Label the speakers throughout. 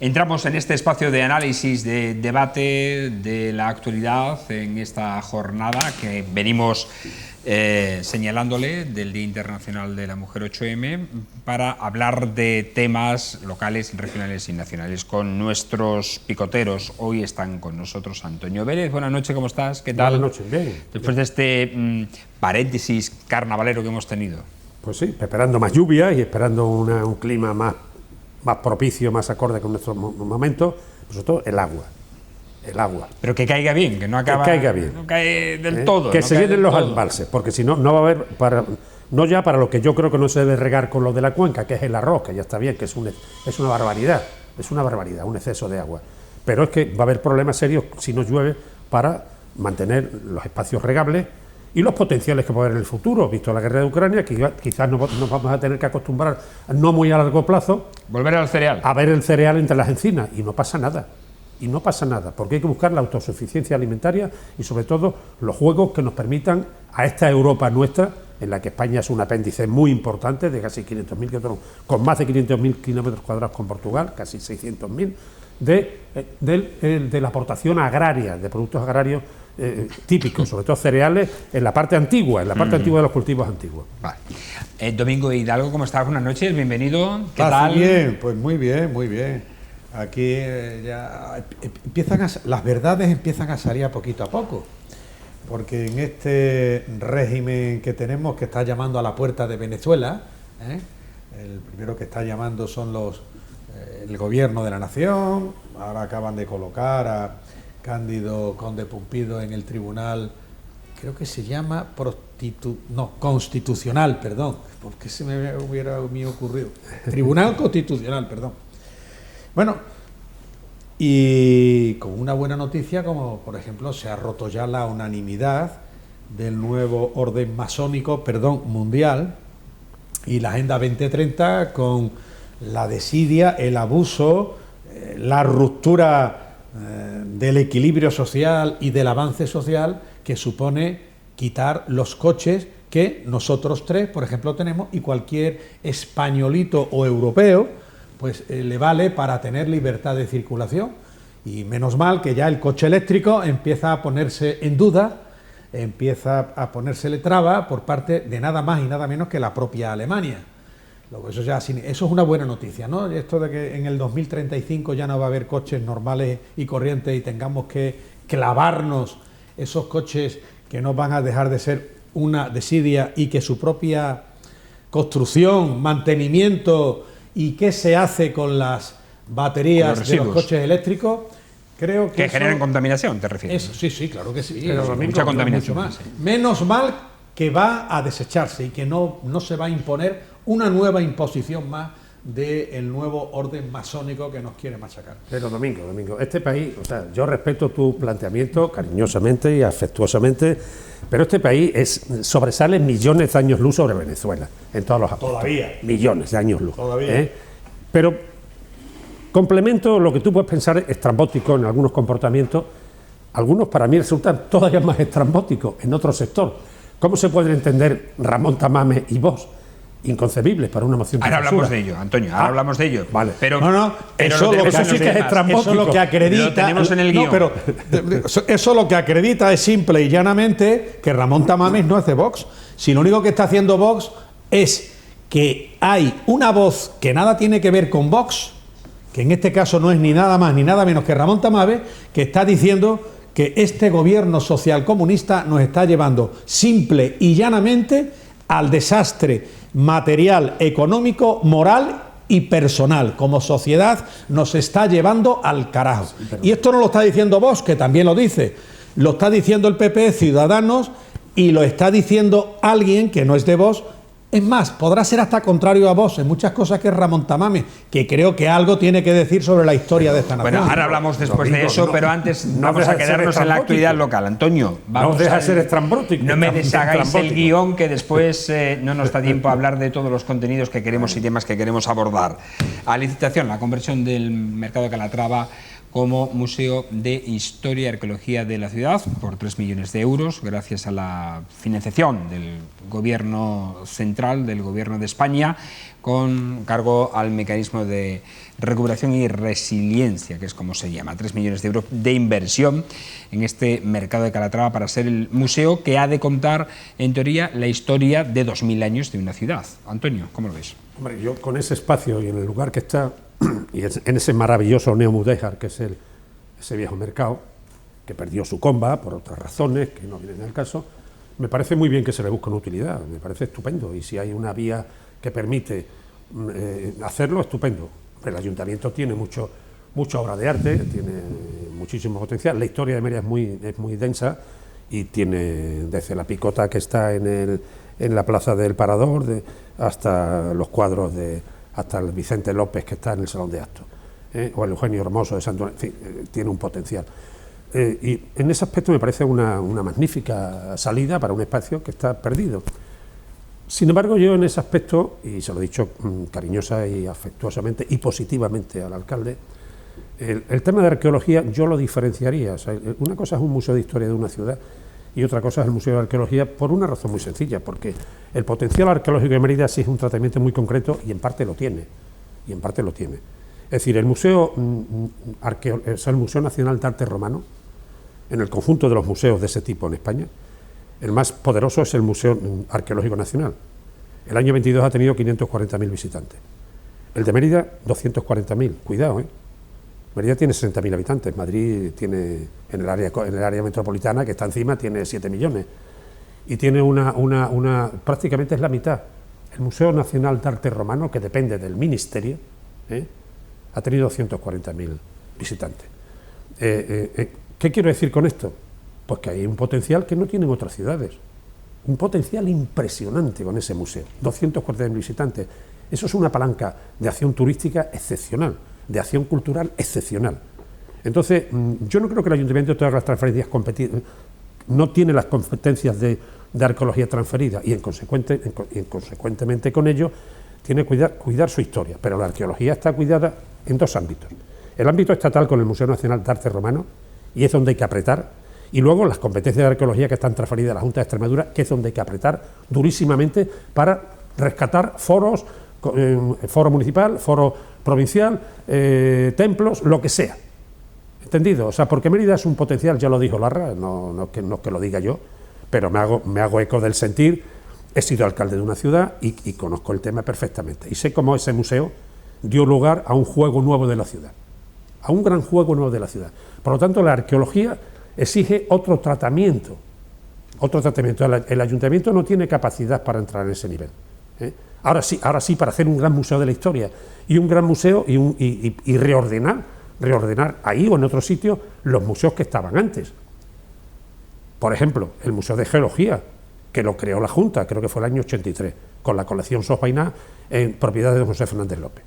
Speaker 1: Entramos en este espacio de análisis, de debate de la actualidad en esta jornada que venimos señalándole del Día Internacional de la Mujer 8M para hablar de temas locales, regionales y nacionales con nuestros picoteros. Hoy están con nosotros Antonio Vélez. Buenas noches, ¿cómo estás? ¿Qué tal?
Speaker 2: Buenas noches, bien.
Speaker 1: Después de este paréntesis carnavalero que hemos tenido.
Speaker 2: Pues sí, esperando más lluvia y esperando un clima más propicio, más acorde con nuestros momentos, sobre todo el agua. El agua.
Speaker 1: Pero que caiga bien, que no acaba.
Speaker 2: Que caiga bien.
Speaker 1: No cae del todo.
Speaker 2: Que
Speaker 1: no
Speaker 2: se llenen los embalses, porque si no, no va a haber, no ya para lo que yo creo que no se debe regar con lo de la cuenca, que es el arroz, que ya está bien, que es una barbaridad, un exceso de agua. Pero es que va a haber problemas serios si no llueve para mantener los espacios regables y los potenciales que puede haber en el futuro, visto la guerra de Ucrania, que quizás nos vamos a tener que acostumbrar, no muy a largo plazo,
Speaker 1: volver al cereal.
Speaker 2: A ver el cereal entre las encinas, y no pasa nada. Y no pasa nada, porque hay que buscar la autosuficiencia alimentaria y sobre todo los juegos que nos permitan a esta Europa nuestra, en la que España es un apéndice muy importante, de casi 500.000 kilómetros, con más de 500.000 kilómetros cuadrados con Portugal, casi 600.000, de la aportación agraria, de productos agrarios típicos, sobre todo cereales, en la parte antigua, antigua de los cultivos antiguos.
Speaker 1: Vale. Domingo Hidalgo, ¿cómo estás? Buenas noches, bienvenido.
Speaker 3: ¿Qué tal? Bien, pues muy bien, muy bien. Aquí ya las verdades empiezan a salir poquito a poco, porque en este régimen que tenemos, que está llamando a la puerta de Venezuela, el primero que está llamando son el gobierno de la nación. Ahora acaban de colocar a Cándido Conde Pumpido en el tribunal, creo que se llama constitucional, perdón, porque se me hubiera ocurrido, Tribunal Constitucional, perdón. Bueno, y con una buena noticia, como por ejemplo se ha roto ya la unanimidad del nuevo orden masónico, mundial, y la Agenda 2030 con la desidia, el abuso, la ruptura del equilibrio social y del avance social que supone quitar los coches que nosotros tres, por ejemplo, tenemos, y cualquier españolito o europeo, pues le vale para tener libertad de circulación. Y menos mal que ya el coche eléctrico empieza a ponerse en duda, empieza a ponérsele traba por parte de nada más y nada menos que la propia Alemania. Eso es una buena noticia, ¿no? Esto de que en el 2035 ya no va a haber coches normales y corrientes y tengamos que clavarnos esos coches que no van a dejar de ser una desidia y que su propia construcción, mantenimiento y qué se hace con las baterías de los coches eléctricos, creo que
Speaker 1: generan contaminación, ¿te refieres?
Speaker 3: Sí, claro que sí.
Speaker 1: Pero mucha contaminación.
Speaker 3: Mucho más. Sí. Menos mal que va a desecharse y que no se va a imponer una nueva imposición más del nuevo orden masónico que nos quiere machacar.
Speaker 2: Pero Domingo, este país, o sea, yo respeto tu planteamiento cariñosamente y afectuosamente, pero este país sobresale millones de años luz sobre Venezuela, en todos los aspectos.
Speaker 3: Todavía.
Speaker 2: Millones de años luz.
Speaker 3: Todavía.
Speaker 2: Pero complemento lo que tú puedes pensar estrambótico en algunos comportamientos, algunos para mí resultan todavía más estrambóticos en otro sector. ¿Cómo se pueden entender Ramón Tamames y Vox? Inconcebibles para una moción de censura.
Speaker 1: Ahora hablamos de ello, Antonio, ahora hablamos de ello.
Speaker 2: Vale.
Speaker 1: Pero
Speaker 3: eso sí que es estrambótico. Eso lo que acredita,
Speaker 1: lo tenemos en el guión.
Speaker 3: Pero eso lo que acredita es simple y llanamente que Ramón Tamames no es de Vox. Si lo único que está haciendo Vox es que hay una voz que nada tiene que ver con Vox, que en este caso no es ni nada más ni nada menos que Ramón Tamames, que está diciendo que este gobierno socialcomunista nos está llevando simple y llanamente al desastre material, económico, moral y personal. Como sociedad nos está llevando al carajo. Y esto no lo está diciendo Vox, que también lo dice, lo está diciendo el PP, Ciudadanos, y lo está diciendo alguien que no es de Vox. Es más, podrá ser hasta contrario a Vox en muchas cosas, que es Ramón Tamames, que creo que algo tiene que decir sobre la historia de esta nación.
Speaker 1: Bueno, ahora hablamos después de eso, pero antes vamos a quedarnos en la actualidad local. Antonio,
Speaker 2: vamos a ser estrambótico.
Speaker 1: No me deshagáis el guión, que después no nos da tiempo a hablar de todos los contenidos que queremos y temas que queremos abordar. A licitación, la conversión del mercado de Calatrava como Museo de Historia y Arqueología de la ciudad por 3 millones de euros, gracias a la financiación del Gobierno central, del Gobierno de España, con cargo al mecanismo de recuperación y resiliencia, que es como se llama, 3 millones de euros de inversión en este mercado de Calatrava para ser el museo que ha de contar, en teoría, la historia de 2000 años de una ciudad. Antonio, ¿cómo lo ves?
Speaker 2: Hombre, yo con ese espacio y en el lugar que está, y en ese maravilloso Neomudéjar, que es ese viejo mercado, que perdió su comba por otras razones que no vienen al caso, me parece muy bien que se le busque una utilidad, me parece estupendo, y si hay una vía que permite hacerlo, estupendo. El ayuntamiento tiene mucha obra de arte, tiene muchísimo potencial, la historia de Mérida es muy densa y tiene desde la picota que está en la plaza del Parador hasta los cuadros hasta el Vicente López que está en el Salón de Actos, o el Eugenio Hermoso de Santo, en fin, tiene un potencial. Y en ese aspecto me parece una magnífica salida para un espacio que está perdido. Sin embargo, yo en ese aspecto, y se lo he dicho cariñosa y afectuosamente y positivamente al alcalde, el tema de arqueología yo lo diferenciaría. O sea, una cosa es un museo de historia de una ciudad y otra cosa es el museo de arqueología por una razón muy sencilla, porque el potencial arqueológico de Mérida sí es un tratamiento muy concreto y en parte lo tiene. Es decir, el Museo Nacional de Arte Romano, en el conjunto de los museos de ese tipo en España, el más poderoso es el Museo Arqueológico Nacional. El año 22 ha tenido 540.000 visitantes. El de Mérida, 240.000. Cuidado, ¿eh? Mérida tiene 60.000 habitantes. Madrid tiene, en el área metropolitana, que está encima, tiene 7 millones. Y tiene prácticamente es la mitad. El Museo Nacional de Arte Romano, que depende del Ministerio, ha tenido 240.000 visitantes. ¿Qué quiero decir con esto? Pues que hay un potencial que no tienen otras ciudades, un potencial impresionante con ese museo, 240.000 visitantes, eso es una palanca de acción turística excepcional, de acción cultural excepcional. Entonces, yo no creo que el ayuntamiento de todas las transferencias no tiene las competencias de arqueología transferidas y consecuentemente con ello tiene que cuidar su historia, pero la arqueología está cuidada en dos ámbitos. El ámbito estatal con el Museo Nacional de Arte Romano, y es donde hay que apretar, y luego las competencias de arqueología que están transferidas a la Junta de Extremadura, que es donde hay que apretar durísimamente para rescatar foros, foro municipal, foro provincial, templos, lo que sea. ¿Entendido? O sea, porque Mérida es un potencial, ya lo dijo Larra, no es que lo diga yo, pero me hago eco del sentir. He sido alcalde de una ciudad y conozco el tema perfectamente. Y sé cómo ese museo dio lugar a un juego nuevo de la ciudad, a un gran juego nuevo de la ciudad. Por lo tanto, la arqueología exige otro tratamiento. El ayuntamiento no tiene capacidad para entrar en ese nivel. Ahora sí, para hacer un gran museo de la historia y un gran museo y reordenar ahí o en otro sitio los museos que estaban antes. Por ejemplo, el Museo de Geología, que lo creó la Junta, creo que fue el año 83, con la colección Sosbaina en propiedad de don José Fernández López.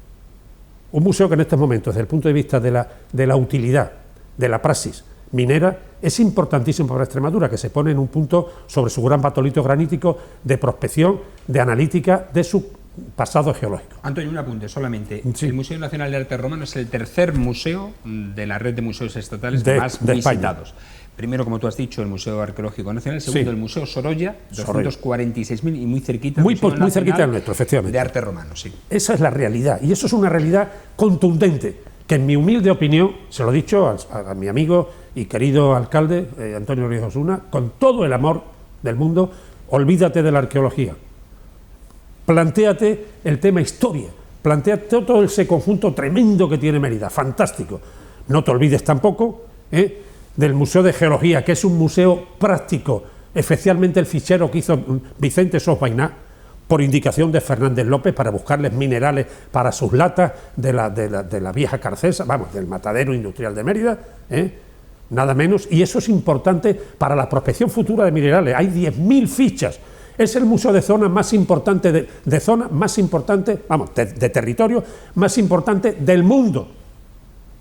Speaker 2: Un museo que en estos momentos, desde el punto de vista de la utilidad, de la praxis minera, es importantísimo para Extremadura, que se pone en un punto sobre su gran batolito granítico de prospección, de analítica de su pasado geológico.
Speaker 1: Antonio, un apunte solamente.
Speaker 2: Sí.
Speaker 1: El Museo Nacional de Arte Romano es el tercer museo de la red de museos estatales más
Speaker 2: de
Speaker 1: visitados.
Speaker 2: España.
Speaker 1: Primero, como tú has dicho, el Museo Arqueológico Nacional. Segundo, el Museo Sorolla, 246.000 y muy cerquita.
Speaker 2: Muy cerquita del nuestro, efectivamente.
Speaker 1: De arte romano, sí.
Speaker 2: Esa es la realidad, y eso es una realidad contundente, que en mi humilde opinión, se lo he dicho a mi amigo y querido alcalde, Antonio Ríos Osuna, con todo el amor del mundo, olvídate de la arqueología. Plantéate el tema historia, plantéate todo ese conjunto tremendo que tiene Mérida, fantástico. No te olvides tampoco del Museo de Geología, que es un museo práctico, especialmente el fichero que hizo Vicente Sosbaina, por indicación de Fernández López, para buscarles minerales para sus latas de la vieja Carcesa, vamos, del matadero industrial de Mérida, nada menos, y eso es importante para la prospección futura de minerales. Hay 10.000 fichas. Es el museo de zona más importante, de zona más importante, vamos, de territorio más importante del mundo.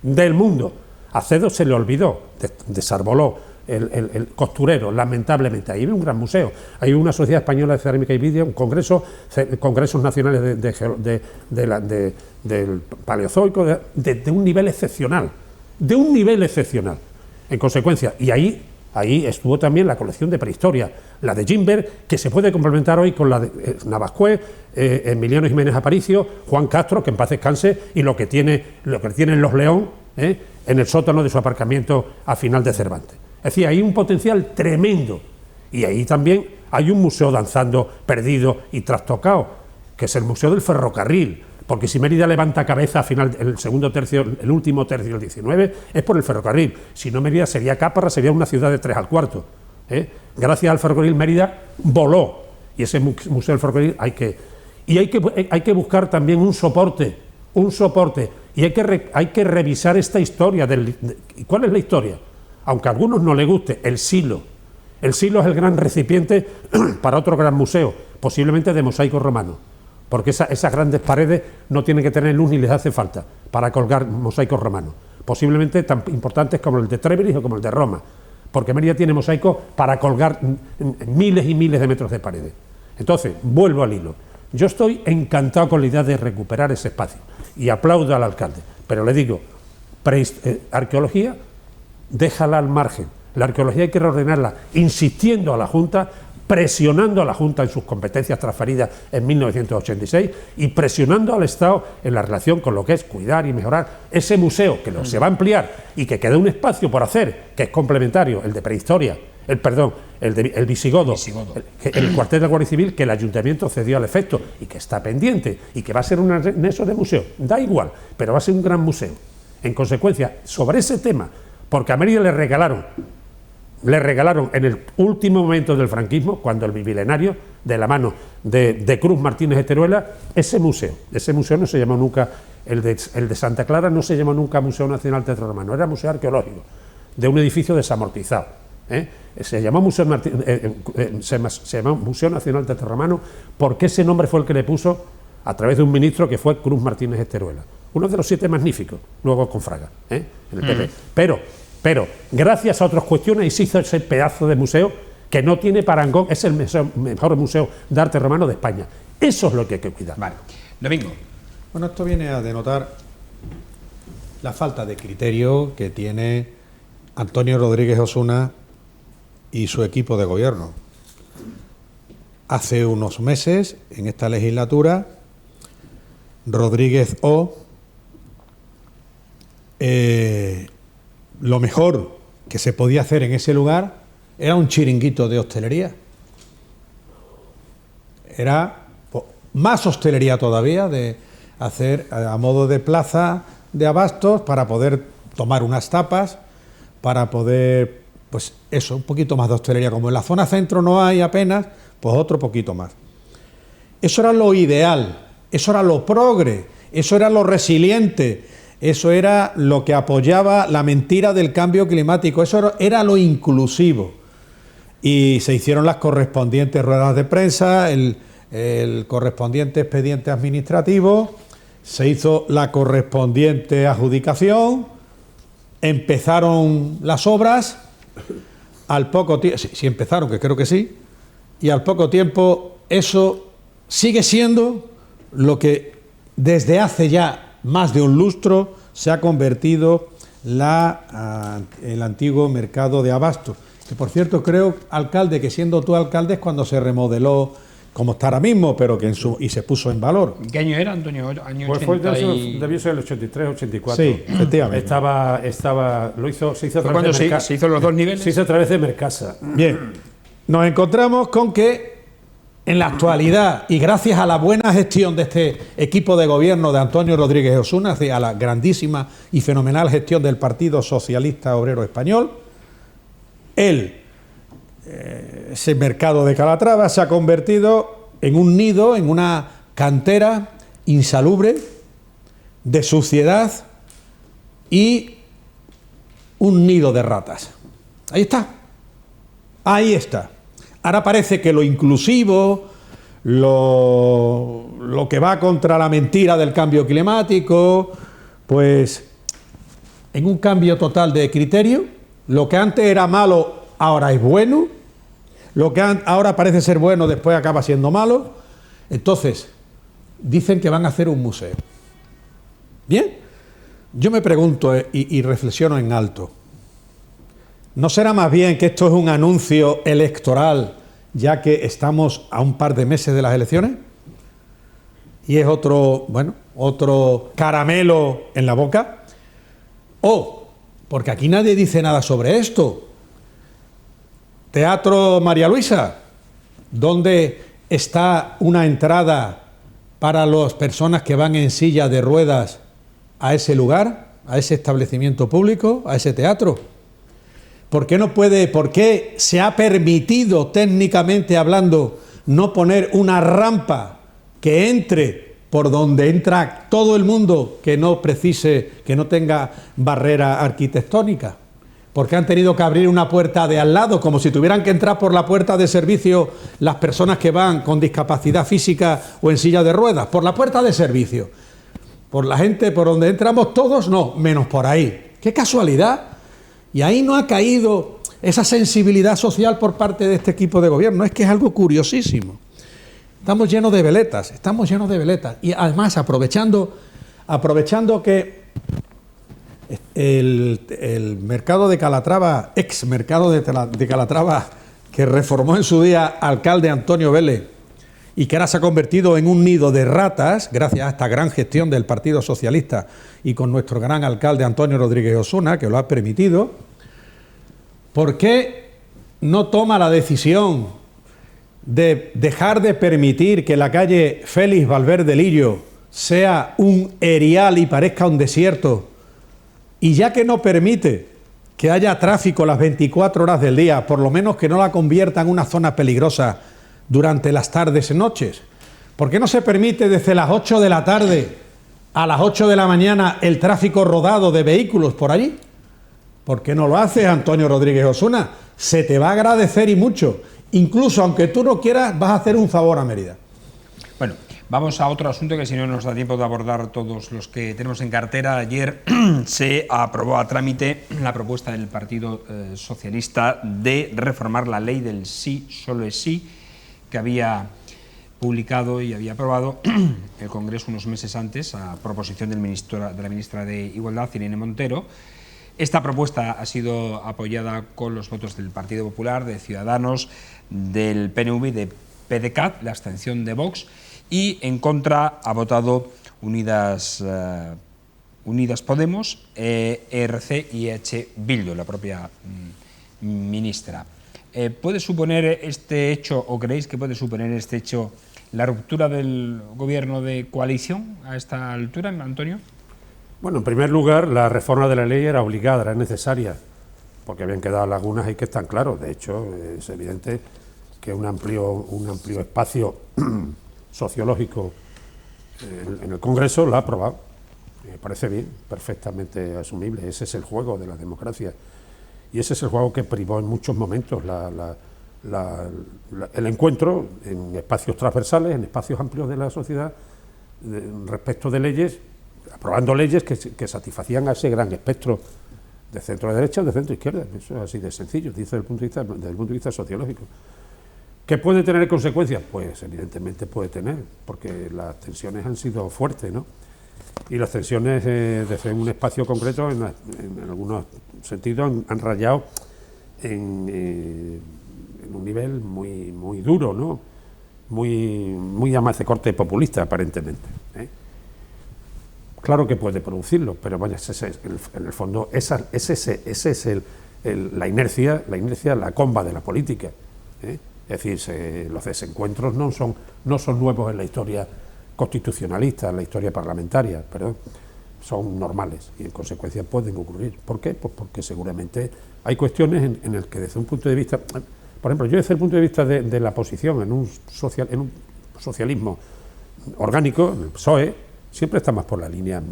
Speaker 2: Del mundo. A Cedo se le olvidó, desarboló el costurero, lamentablemente. Ahí hay un gran museo, hay una Sociedad Española de Cerámica y Vidrio, un congresos nacionales del Paleozoico, de un nivel excepcional. de un nivel excepcional. En consecuencia, y ahí estuvo también la colección de prehistoria, la de Gimberg, que se puede complementar hoy con la de Navascué, Emiliano Jiménez Aparicio, Juan Castro, que en paz descanse, y lo que tienen los León en el sótano de su aparcamiento a final de Cervantes. Es decir, hay un potencial tremendo, y ahí también hay un museo danzando perdido y trastocado, que es el Museo del Ferrocarril, porque si Mérida levanta cabeza a final, el último tercio del XIX, es por el ferrocarril. Si no, Mérida sería Cáparra, sería una ciudad de 3 al cuarto. Gracias al ferrocarril, Mérida voló, y ese Museo del Ferrocarril hay que buscar también un soporte, y hay que revisar esta historia. ¿Cuál es la historia? Aunque a algunos no les guste, el Silo. El Silo es el gran recipiente para otro gran museo, posiblemente de mosaico romano, porque esas grandes paredes no tienen que tener luz ni les hace falta para colgar mosaicos romanos, posiblemente tan importantes como el de Trébris o como el de Roma, porque Mérida tiene mosaicos para colgar miles y miles de metros de paredes. Entonces, vuelvo al hilo. Yo estoy encantado con la idea de recuperar ese espacio y aplaudo al alcalde, pero le digo, arqueología, déjala al margen. La arqueología hay que reordenarla insistiendo a la Junta, presionando a la Junta en sus competencias transferidas en 1986 y presionando al Estado en la relación con lo que es cuidar y mejorar ese museo que se va a ampliar y que queda un espacio por hacer, que es complementario, el de prehistoria, el visigodo, el cuartel de la Guardia Civil, que el Ayuntamiento cedió al efecto y que está pendiente y que va a ser un anexo de museo, da igual, pero va a ser un gran museo. En consecuencia, sobre ese tema, porque a Mérida le regalaron en el último momento del franquismo, cuando el bimilenario, de la mano de Cruz Martínez de Teruela, ese museo no se llamó nunca, el de Santa Clara no se llamó nunca Museo Nacional Teatro Romano, era museo arqueológico, de un edificio desamortizado. Se llamó Museo Nacional Teatro Romano porque ese nombre fue el que le puso a través de un ministro que fue Cruz Martínez de Teruela, uno de los 7 magníficos, luego con Fraga, en el PP. Pero gracias a otras cuestiones se hizo ese pedazo de museo que no tiene parangón, es el mejor museo de arte romano de España. Eso es lo que hay que cuidar.
Speaker 1: Vale. Domingo.
Speaker 3: Bueno, esto viene a denotar la falta de criterio que tiene Antonio Rodríguez Osuna y su equipo de gobierno. Hace unos meses, en esta legislatura, Rodríguez lo mejor que se podía hacer en ese lugar era un chiringuito de hostelería. Era más hostelería todavía, de hacer a modo de plaza de abastos para poder tomar unas tapas, para poder, pues eso, un poquito más de hostelería. Como en la zona centro no hay apenas, pues otro poquito más. Eso era lo ideal, eso era lo progre, eso era lo resiliente. Eso era lo que apoyaba la mentira del cambio climático, eso era lo inclusivo. Y se hicieron las correspondientes ruedas de prensa, el correspondiente expediente administrativo, se hizo la correspondiente adjudicación, empezaron las obras, al poco tiempo, sí empezaron, que creo que sí, y al poco tiempo eso sigue siendo lo que desde hace ya más de un lustro se ha convertido el antiguo mercado de abastos. Que por cierto creo, alcalde, que siendo tú alcalde es cuando se remodeló como está ahora mismo, pero que y se puso en valor.
Speaker 1: ¿Qué año era, Antonio? ¿Año
Speaker 2: pues
Speaker 1: 80
Speaker 2: debió ser el 83, 84.
Speaker 3: Sí, efectivamente.
Speaker 2: Se hizo a
Speaker 1: cuando se hizo los 2 niveles.
Speaker 2: Se hizo a través de Mercasa.
Speaker 3: Bien, nos encontramos con que en la actualidad, y gracias a la buena gestión de este equipo de gobierno de Antonio Rodríguez Osuna, a la grandísima y fenomenal gestión del Partido Socialista Obrero Español, ese mercado de Calatrava se ha convertido en un nido, en una cantera insalubre de suciedad y un nido de ratas. Ahí está. Ahí está. Ahora parece que lo inclusivo, lo que va contra la mentira del cambio climático, pues en un cambio total de criterio, lo que antes era malo ahora es bueno, lo que ahora parece ser bueno después acaba siendo malo. Entonces, dicen que van a hacer un museo. Bien, Yo me pregunto y reflexiono en alto. ¿No será más bien que esto es un anuncio electoral, ya que estamos a un par de meses de las elecciones? Y es otro caramelo en la boca. O, porque aquí nadie dice nada sobre esto. Teatro María Luisa, ¿dónde está una entrada para las personas que van en silla de ruedas a ese lugar, a ese establecimiento público, a ese teatro? ¿Por qué se ha permitido, técnicamente hablando, no poner una rampa que entre por donde entra todo el mundo, que no tenga barrera arquitectónica? ¿Por qué han tenido que abrir una puerta de al lado, como si tuvieran que entrar por la puerta de servicio las personas que van con discapacidad física o en silla de ruedas? Por la puerta de servicio. Por la gente, por donde entramos todos, no, menos por ahí. ¡Qué casualidad! Y ahí no ha caído esa sensibilidad social por parte de este equipo de gobierno. Es que es algo curiosísimo. Estamos llenos de veletas. Y además, aprovechando que el mercado de Calatrava, ex mercado de Calatrava, que reformó en su día alcalde Antonio Vélez, y que ahora se ha convertido en un nido de ratas, gracias a esta gran gestión del Partido Socialista y con nuestro gran alcalde Antonio Rodríguez Osuna, que lo ha permitido, ¿por qué no toma la decisión de dejar de permitir que la calle Félix Valverde Lillo sea un erial y parezca un desierto? Y ya que no permite que haya tráfico las 24 horas del día, por lo menos que no la convierta en una zona peligrosa durante las tardes y noches. ¿Por qué no se permite desde las 8 de la tarde a las 8 de la mañana el tráfico rodado de vehículos por allí? ¿Por qué no lo haces, Antonio Rodríguez Osuna? Se te va a agradecer y mucho. Incluso aunque tú no quieras, vas a hacer un favor a Mérida.
Speaker 1: Bueno, vamos a otro asunto que si no nos da tiempo de abordar todos los que tenemos en cartera. Ayer se aprobó a trámite la propuesta del Partido Socialista de reformar la ley del sí, solo es sí, que había publicado y había aprobado el Congreso unos meses antes a proposición de la ministra de Igualdad, Irene Montero. Esta propuesta ha sido apoyada con los votos del Partido Popular, de Ciudadanos, del PNV y de PDeCAT, la abstención de Vox, y en contra ha votado Unidas Podemos, ERC y EH Bildu, la propia ministra. ¿Puede suponer este hecho, o creéis que puede suponer este hecho, la ruptura del gobierno de coalición a esta altura, Antonio?
Speaker 2: Bueno, en primer lugar, la reforma de la ley era obligada, era necesaria, porque habían quedado lagunas ahí que están claros. De hecho, es evidente que un amplio espacio sociológico en el Congreso lo ha aprobado. Me parece bien, perfectamente asumible. Ese es el juego de la democracia. Y ese es el juego que privó en muchos momentos el encuentro en espacios transversales, en espacios amplios de la sociedad, respecto de leyes, aprobando leyes que satisfacían a ese gran espectro de centro derecha o de centro izquierda. Eso es así de sencillo, desde el punto de vista sociológico. ¿Qué puede tener consecuencias? Pues evidentemente puede tener, porque las tensiones han sido fuertes, ¿no? Y las tensiones desde un espacio concreto, en algunos sentidos, han rayado en un nivel muy duro, ¿no? Muy además de corte populista, aparentemente, ¿eh? Claro que puede producirlo, pero vaya, en el fondo esa es la inercia, la comba de la política, ¿eh? Es decir, los desencuentros no son nuevos en la historia constitucionalista, en la historia parlamentaria, perdón, son normales y en consecuencia pueden ocurrir. ¿Por qué? Pues porque seguramente hay cuestiones en las que desde un punto de vista, por ejemplo, yo desde el punto de vista de la posición en un socialismo orgánico, en el PSOE, siempre está más por la línea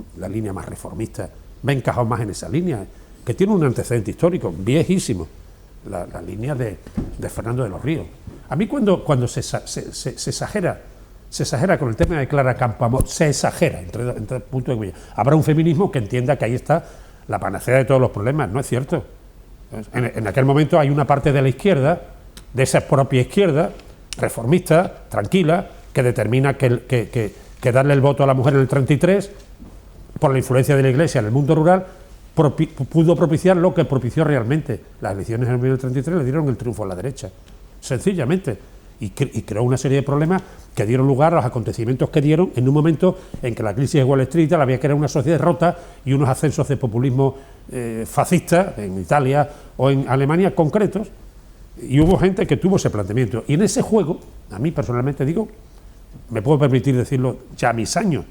Speaker 2: más reformista, me he encajado más en esa línea, que tiene un antecedente histórico viejísimo, la línea de Fernando de los Ríos. A mí cuando se exagera con el tema de Clara Campoamor, se exagera entre puntos de vista. Habrá un feminismo que entienda que ahí está la panacea de todos los problemas, no es cierto. En aquel momento hay una parte de la izquierda, de esa propia izquierda, reformista, tranquila, que determina que darle el voto a la mujer en el 33 por la influencia de la Iglesia en el mundo rural, pudo propiciar lo que propició realmente. Las elecciones en 1933 le dieron el triunfo a la derecha, sencillamente, y creó una serie de problemas que dieron lugar a los acontecimientos que dieron en un momento en que la crisis de Wall Street había creado una sociedad rota y unos ascensos de populismo fascista en Italia o en Alemania concretos, y hubo gente que tuvo ese planteamiento. Y en ese juego, a mí personalmente digo, me puedo permitir decirlo ya a mis años,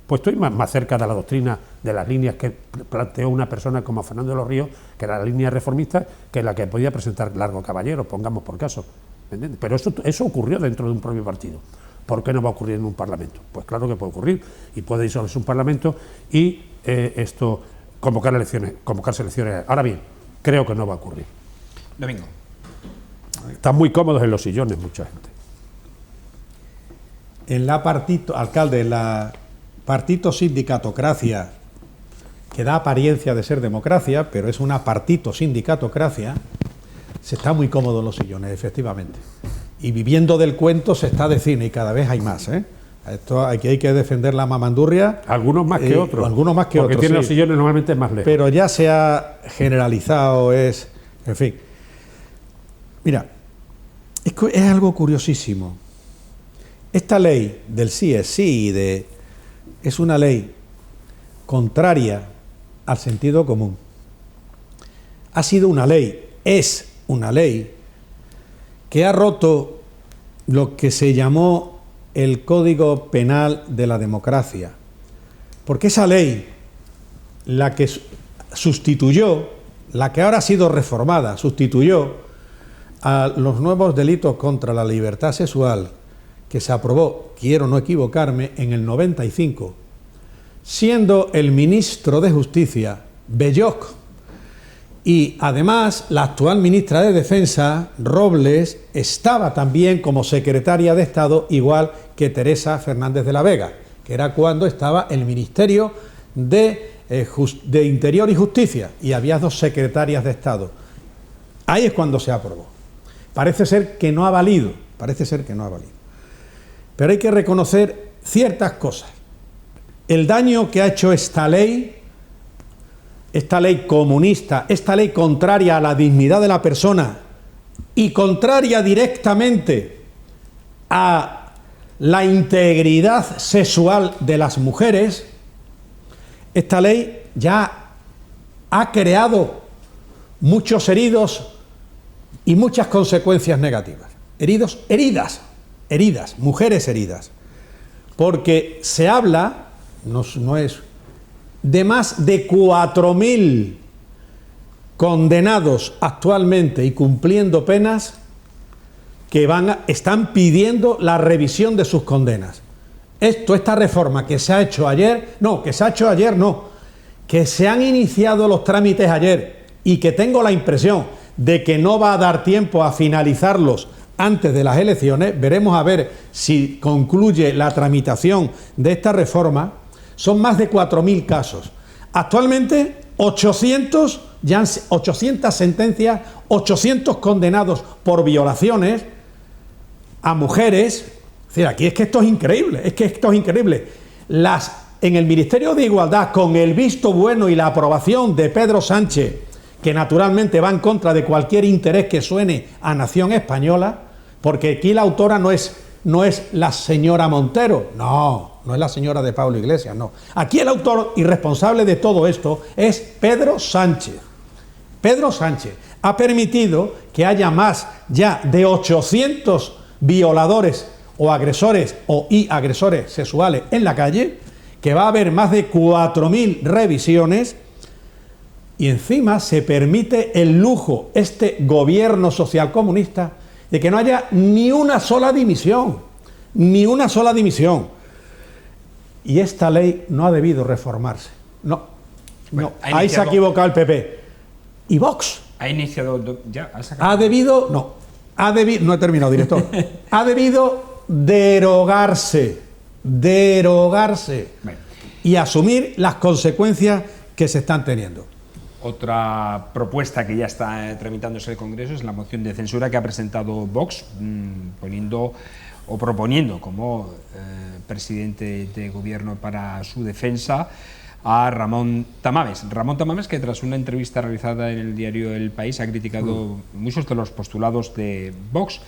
Speaker 2: pues estoy más cerca de la doctrina, de las líneas que planteó una persona como Fernando de los Ríos, que era la línea reformista, que la que podía presentar Largo Caballero, pongamos por caso. ¿Entiendes? Pero eso ocurrió dentro de un propio partido. ¿Por qué no va a ocurrir en un parlamento? Pues claro que puede ocurrir, y puede disolverse un parlamento y convocarse elecciones. Ahora bien, creo que no va a ocurrir.
Speaker 1: Domingo.
Speaker 2: Están muy cómodos en los sillones mucha gente.
Speaker 3: En la alcalde, en la partito-sindicatocracia, que da apariencia de ser democracia, pero es una partito-sindicatocracia, se está muy cómodo en los sillones, efectivamente. Y viviendo del cuento se está de cine, y cada vez hay más, ¿eh? Esto aquí hay que defender la mamandurria.
Speaker 2: Algunos más que otros.
Speaker 3: Algunos más que
Speaker 2: porque
Speaker 3: otros,
Speaker 2: tienen
Speaker 3: sí.
Speaker 2: los sillones normalmente más lejos.
Speaker 3: Pero ya se ha generalizado, en fin. Mira, es algo curiosísimo. Esta ley del sí es sí es una ley contraria al sentido común. Ha sido una ley, es una ley que ha roto lo que se llamó el Código Penal de la democracia. Porque esa ley, la que sustituyó, la que ahora ha sido reformada, sustituyó a los nuevos delitos contra la libertad sexual que se aprobó, quiero no equivocarme, en el 95, siendo el ministro de Justicia Belloc, y además la actual ministra de Defensa, Robles, estaba también como secretaria de Estado, igual que Teresa Fernández de la Vega, que era cuando estaba el Ministerio de Interior y Justicia, y había dos secretarias de Estado. Ahí es cuando se aprobó. Parece ser que no ha valido, Pero hay que reconocer ciertas cosas. El daño que ha hecho esta ley comunista, esta ley contraria a la dignidad de la persona y contraria directamente a la integridad sexual de las mujeres, esta ley ya ha creado muchos heridos y muchas consecuencias negativas. Heridas, mujeres heridas. Porque se habla, no es, de más de 4.000 condenados actualmente y cumpliendo penas que están pidiendo la revisión de sus condenas. Esta reforma que se ha hecho ayer, que se han iniciado los trámites ayer y que tengo la impresión de que no va a dar tiempo a finalizarlos antes de las elecciones, veremos a ver si concluye la tramitación de esta reforma. Son más de 4.000 casos. Actualmente 800 sentencias, 800 condenados por violaciones a mujeres. Es decir, aquí es que esto es increíble, En el Ministerio de Igualdad, con el visto bueno y la aprobación de Pedro Sánchez, que naturalmente va en contra de cualquier interés que suene a nación española, porque aquí la autora no es la señora Montero, no es la señora de Pablo Iglesias, no. Aquí el autor y responsable de todo esto es Pedro Sánchez. Pedro Sánchez ha permitido que haya más ya de 800 violadores o agresores y agresores sexuales en la calle, que va a haber más de 4.000 revisiones, y encima se permite el lujo, este gobierno socialcomunista, de que no haya ni una sola dimisión. Y esta ley no ha debido reformarse. No. Ahí se ha equivocado el PP. ¿Y Vox?
Speaker 1: ¿Ha iniciado ya?
Speaker 3: No he terminado, director. Ha debido derogarse.
Speaker 1: Bueno.
Speaker 3: Y asumir las consecuencias que se están teniendo.
Speaker 1: Otra propuesta que ya está tramitándose en el Congreso es la moción de censura que ha presentado Vox, proponiendo como presidente de gobierno para su defensa a Ramón Tamames. Ramón Tamames, que tras una entrevista realizada en el diario El País ha criticado muchos de los postulados de Vox.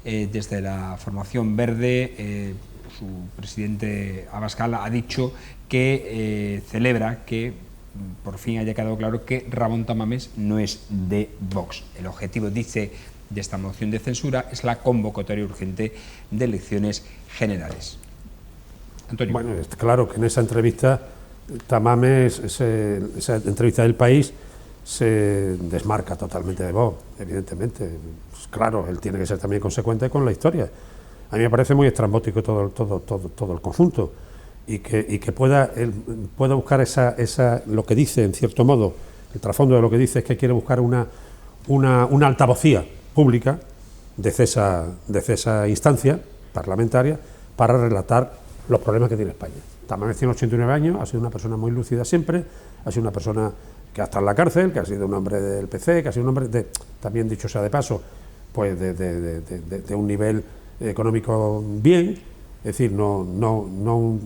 Speaker 1: Desde la formación verde, su presidente Abascal ha dicho que celebra que por fin haya quedado claro que Ramón Tamames no es de Vox. El objetivo, dice, de esta moción de censura es la convocatoria urgente de elecciones generales. Antonio.
Speaker 2: Bueno, es claro que en esa entrevista Tamames, esa entrevista del País, se desmarca totalmente de Vox, evidentemente. Pues claro, él tiene que ser también consecuente con la historia. A mí me parece muy estrambótico todo el conjunto, y que él pueda buscar lo que dice, en cierto modo, el trasfondo de lo que dice es que quiere buscar una altavocía pública desde esa instancia parlamentaria para relatar los problemas que tiene España. Tamames tiene 89 años, ha sido una persona muy lúcida siempre, ha sido una persona que ha estado en la cárcel, que ha sido un hombre del PC, que ha sido un hombre también, dicho sea de paso, pues de un nivel económico bien, es decir, no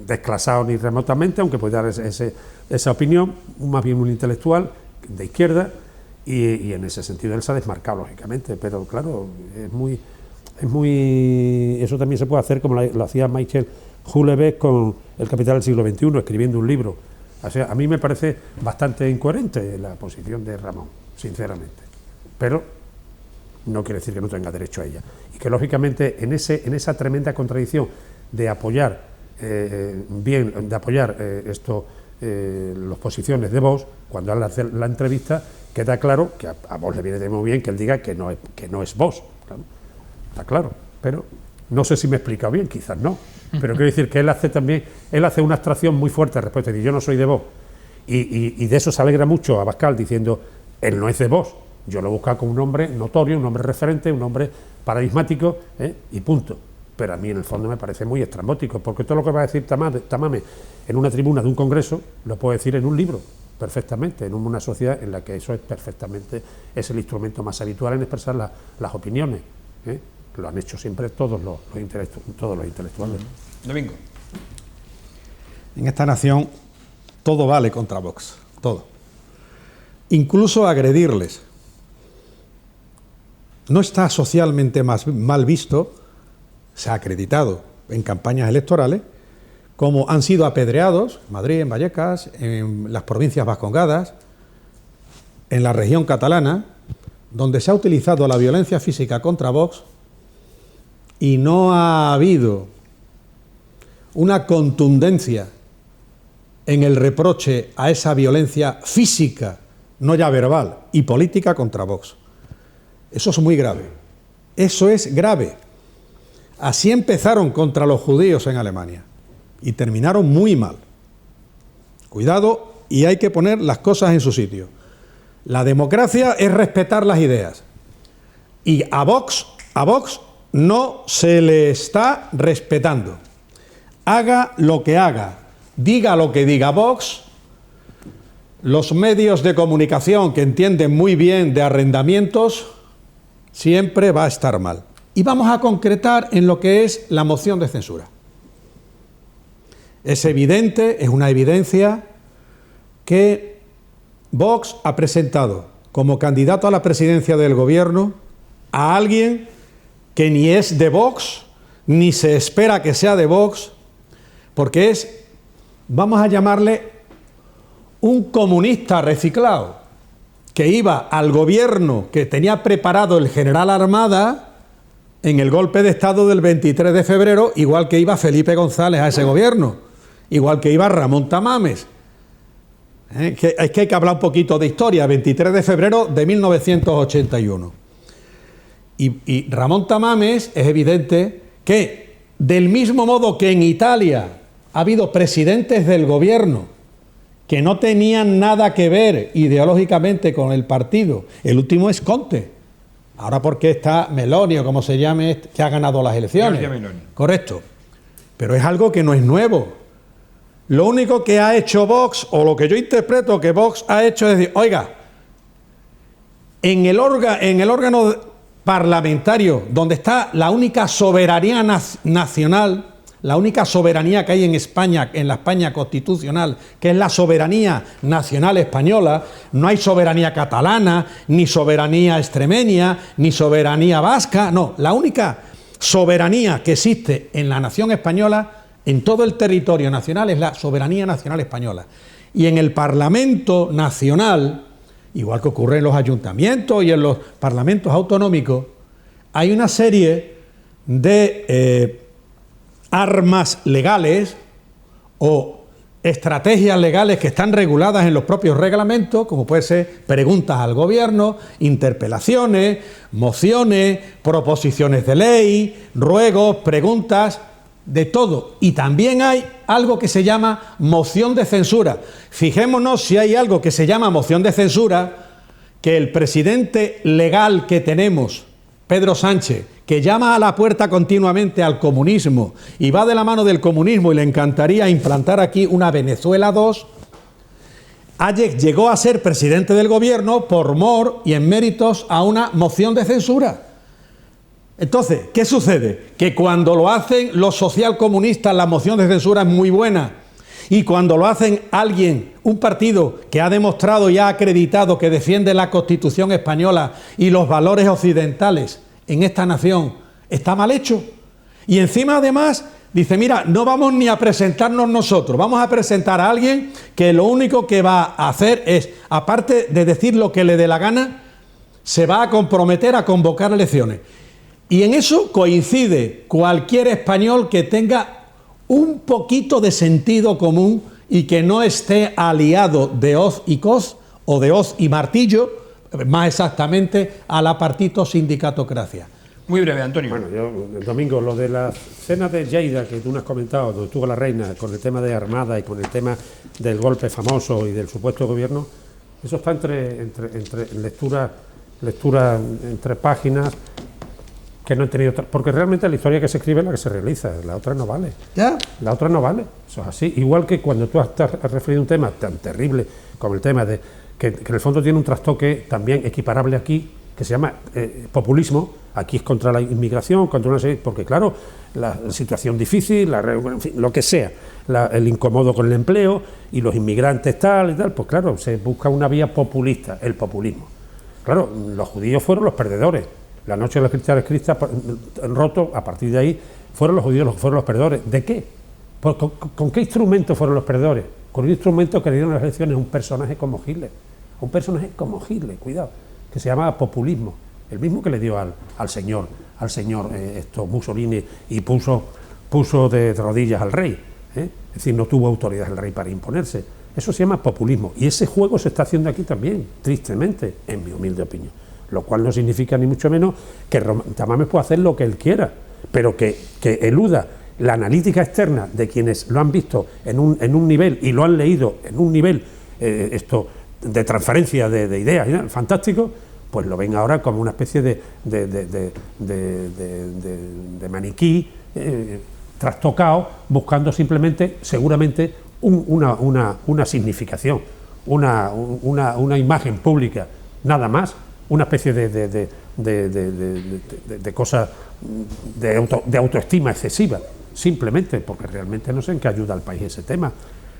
Speaker 2: desclasado ni remotamente, aunque puede dar esa opinión, más bien un intelectual de izquierda, y en ese sentido él se ha desmarcado, lógicamente, pero claro, es muy eso también se puede hacer como lo hacía Michel Houellebecq con El Capital del siglo XXI, escribiendo un libro. O sea, a mí me parece bastante incoherente la posición de Ramón, sinceramente, pero no quiere decir que no tenga derecho a ella, y que lógicamente en esa tremenda contradicción de apoyar las posiciones de Vox, cuando él hace la entrevista, queda claro que a Vox le viene muy bien que él diga que no es Vox, claro, está claro, pero no sé si me he explicado bien, quizás no, pero quiero decir que él hace una abstracción muy fuerte respecto a decir yo no soy de Vox, y de eso se alegra mucho Abascal diciendo él no es de Vox, yo lo he buscado como un hombre notorio, un hombre referente, un hombre paradigmático, y punto. Pero a mí en el fondo me parece muy estrambótico, porque todo lo que va a decir Tamames en una tribuna de un congreso lo puede decir en un libro perfectamente, en una sociedad en la que eso es el instrumento más habitual en expresar las opiniones. Lo han hecho siempre todos los intelectuales.
Speaker 1: Domingo.
Speaker 3: En esta nación todo vale contra Vox, todo. Incluso agredirles. No está socialmente mal visto, se ha acreditado en campañas electorales, como han sido apedreados en Madrid, en Vallecas, en las provincias vascongadas, en la región catalana, donde se ha utilizado la violencia física contra Vox y no ha habido una contundencia en el reproche a esa violencia física, no ya verbal, y política contra Vox. Eso es muy grave. Eso es grave. Así empezaron contra los judíos en Alemania y terminaron muy mal. Cuidado, y hay que poner las cosas en su sitio. La democracia es respetar las ideas. Y a Vox no se le está respetando. Haga lo que haga, diga lo que diga Vox, los medios de comunicación que entienden muy bien de arrendamientos, siempre va a estar mal. Y vamos a concretar en lo que es la moción de censura. Es evidente, es una evidencia, que Vox ha presentado como candidato a la presidencia del gobierno a alguien que ni es de Vox, ni se espera que sea de Vox, porque es, vamos a llamarle, un comunista reciclado, que iba al gobierno que tenía preparado el general Armada en el golpe de Estado del 23 de febrero, igual que iba Felipe González a ese gobierno, igual que iba Ramón Tamames. Es que hay que hablar un poquito de historia, 23 de febrero de 1981. Y Ramón Tamames, es evidente que, del mismo modo que en Italia ha habido presidentes del gobierno que no tenían nada que ver ideológicamente con el partido, el último es Conte, ahora porque está Meloni o como se llame, que ha ganado las elecciones. Correcto, pero es algo que no es nuevo. Lo único que ha hecho Vox, o lo que yo interpreto que Vox ha hecho, es decir, oiga, en el órgano parlamentario donde está la única soberanía nacional, la única soberanía que hay en España, en la España constitucional, que es la soberanía nacional española. No hay soberanía catalana, ni soberanía extremeña, ni soberanía vasca. No, la única soberanía que existe en la nación española, en todo el territorio nacional, es la soberanía nacional española. Y en el Parlamento Nacional, igual que ocurre en los ayuntamientos y en los parlamentos autonómicos, hay una serie de armas legales o estrategias legales que están reguladas en los propios reglamentos, como puede ser preguntas al gobierno, interpelaciones, mociones, proposiciones de ley, ruegos, preguntas, de todo. Y también hay algo que se llama moción de censura. Fijémonos si hay algo que se llama moción de censura, que el presidente legal que tenemos, Pedro Sánchez, que llama a la puerta continuamente al comunismo y va de la mano del comunismo y le encantaría implantar aquí una Venezuela 2, llegó a ser presidente del gobierno por mor y en méritos a una moción de censura. Entonces, ¿qué sucede? Que cuando lo hacen los socialcomunistas, la moción de censura es muy buena. Y cuando lo hacen alguien, un partido que ha demostrado y ha acreditado que defiende la Constitución española y los valores occidentales en esta nación, está mal hecho. Y encima, además, dice, mira, no vamos ni a presentarnos nosotros, vamos a presentar a alguien que lo único que va a hacer es, aparte de decir lo que le dé la gana, se va a comprometer a convocar elecciones. Y en eso coincide cualquier español que tenga un poquito de sentido común y que no esté aliado de hoz y coz o de hoz y martillo, más exactamente a la partito-sindicatocracia.
Speaker 1: Muy breve, Antonio.
Speaker 2: Bueno, yo, Domingo, lo de la cena de Lleida que tú nos has comentado, donde estuvo la reina, con el tema de Armada y con el tema del golpe famoso y del supuesto gobierno, eso está entre lectura entre páginas, que no he tenido, porque realmente la historia que se escribe es la que se realiza, la otra no vale.
Speaker 3: ¿Ya?
Speaker 2: La otra no vale, eso es así. Igual que cuando tú has referido a un tema tan terrible como el tema de que en el fondo tiene un trastoque también equiparable aquí, que se llama populismo. Aquí es contra la inmigración, contra una serie, porque claro, la situación difícil, en fin, lo que sea, el incómodo con el empleo y los inmigrantes tal y tal, pues claro, se busca una vía populista, el populismo. Claro, los judíos fueron los perdedores. La noche de los cristianos roto, a partir de ahí, fueron los judíos, fueron los perdedores. ¿De qué? ¿Con qué instrumento fueron los perdedores? Con un instrumento que le dieron a las elecciones a un personaje como Hitler. Cuidado, que se llamaba populismo. El mismo que le dio al señor Mussolini y puso de rodillas al rey. Es decir, no tuvo autoridad el rey para imponerse. Eso se llama populismo. Y ese juego se está haciendo aquí también, tristemente, en mi humilde opinión. Lo cual no significa ni mucho menos que Tamames pueda hacer lo que él quiera, pero que eluda la analítica externa de quienes lo han visto en un nivel y lo han leído en un nivel de transferencia de ideas fantástico, pues lo ven ahora como una especie de maniquí trastocado, buscando simplemente, seguramente, una significación, una imagen pública, nada más. Una especie de cosa de autoestima excesiva, simplemente porque realmente no sé en qué ayuda al país ese tema.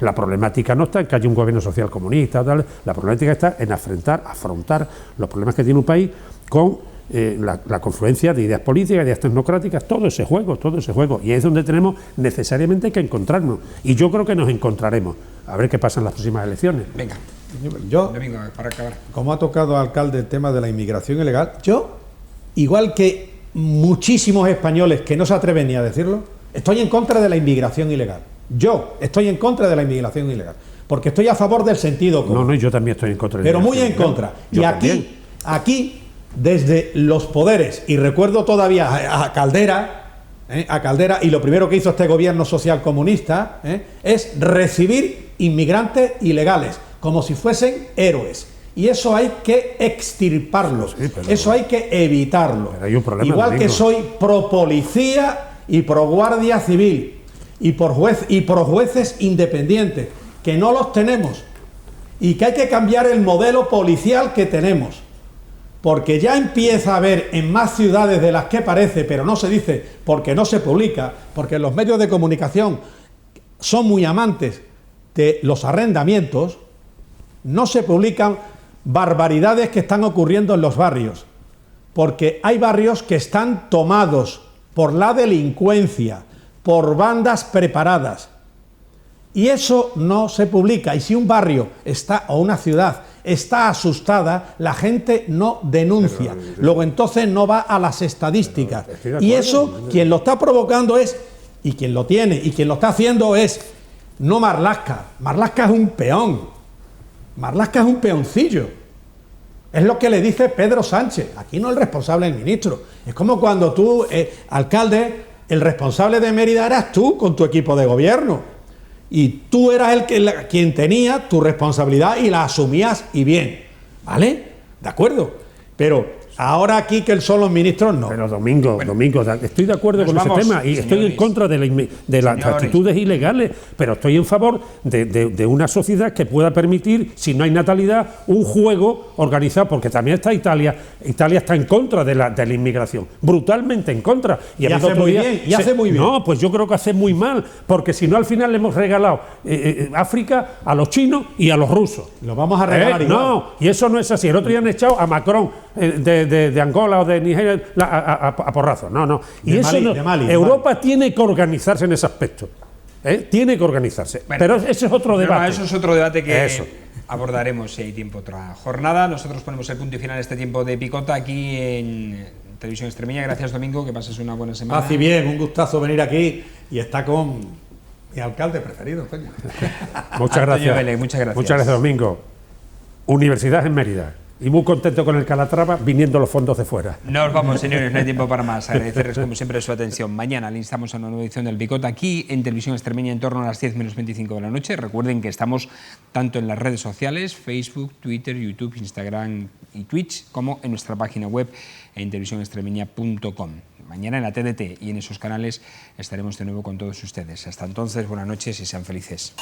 Speaker 2: La problemática no está en que haya un gobierno social comunista, tal, la problemática está en afrontar los problemas que tiene un país con la confluencia de ideas políticas, ideas tecnocráticas, todo ese juego, y es donde tenemos necesariamente que encontrarnos, y yo creo que nos encontraremos, a ver qué pasa en las próximas elecciones.
Speaker 1: Venga.
Speaker 3: Yo,
Speaker 1: Domingo, para acabar.
Speaker 3: como ha tocado alcalde el tema de la inmigración ilegal, yo, igual que muchísimos españoles que no se atreven ni a decirlo, estoy en contra de la inmigración ilegal. Yo estoy en contra de la inmigración ilegal, porque estoy a favor del sentido común.
Speaker 2: No, yo también estoy en contra de la
Speaker 3: pero muy en
Speaker 2: ilegal.
Speaker 3: contra.
Speaker 2: Yo
Speaker 3: Y aquí, desde los poderes, y recuerdo todavía a Caldera, y lo primero que hizo este gobierno social comunista es recibir inmigrantes ilegales, como si fuesen héroes. Y eso hay que extirparlos, eso hay que evitarlo.
Speaker 2: Pero hay un problema,
Speaker 3: igual
Speaker 2: Domingo.
Speaker 3: que soy pro policía y pro guardia civil y por jueces independientes, que no los tenemos, y que hay que cambiar el modelo policial que tenemos. porque ya empieza a haber en más ciudades de las que parece, pero no se dice porque no se publica, porque los medios de comunicación son muy amantes de los arrendamientos, no se publican barbaridades que están ocurriendo en los barrios, porque hay barrios que están tomados por la delincuencia, por bandas preparadas, y eso no se publica. Y si un barrio está, o una ciudad está asustada, la gente no denuncia, luego entonces no va a las estadísticas, y eso quien lo está provocando es, y quien lo tiene, y quien lo está haciendo es no Marlaska. Marlaska es un peón, Marlaska es un peoncillo. Es lo que le dice Pedro Sánchez. Aquí no el responsable, el ministro. Es como cuando tú, alcalde, el responsable de Mérida eras tú con tu equipo de gobierno. Y tú eras quien tenía tu responsabilidad y la asumías, y bien. ¿Vale? ¿De acuerdo? Pero ahora aquí que son los ministros, no.
Speaker 2: Pero Domingo, estoy de acuerdo con ese tema y estoy en contra de las actitudes ilegales, pero estoy en favor de una sociedad que pueda permitir, si no hay natalidad, un juego organizado, porque también está Italia. Italia está en contra de la inmigración, brutalmente en contra.
Speaker 3: Y hace muy bien, y hace muy bien.
Speaker 2: No, pues yo creo que hace muy mal, porque si no al final le hemos regalado África a los chinos y a los rusos.
Speaker 3: Lo vamos a regalar igual.
Speaker 2: No, y eso no es así. El otro día han echado a Macron de Angola o de Nigeria a porrazos. No. Y
Speaker 3: de
Speaker 2: eso
Speaker 3: Mali,
Speaker 2: no,
Speaker 3: de Mali,
Speaker 2: Europa tiene que organizarse en ese aspecto. Tiene que organizarse.
Speaker 1: Bueno,
Speaker 2: pero ese es otro debate.
Speaker 1: Eso es otro debate que abordaremos si hay tiempo otra jornada. Nosotros ponemos el punto y final a este tiempo de picota aquí en Televisión Extremeña. Gracias, Domingo, que pases una buena semana.
Speaker 3: Así bien, un gustazo venir aquí y está con mi alcalde preferido, coño.
Speaker 2: Muchas gracias.
Speaker 1: Vélez, muchas gracias.
Speaker 2: Muchas gracias, Domingo. Universidad en Mérida. Y muy contento con el Calatrava, viniendo los fondos de fuera.
Speaker 1: Nos vamos, señores, no hay tiempo para más. Agradecerles como siempre su atención. Mañana le instamos a una nueva edición del Picota aquí en Televisión Extremeña en torno a las 10 menos 25 de la noche. Recuerden que estamos tanto en las redes sociales, Facebook, Twitter, YouTube, Instagram y Twitch, como en nuestra página web en televisionextremeña.com. Mañana en la TDT y en esos canales estaremos de nuevo con todos ustedes. Hasta entonces, buenas noches y sean felices.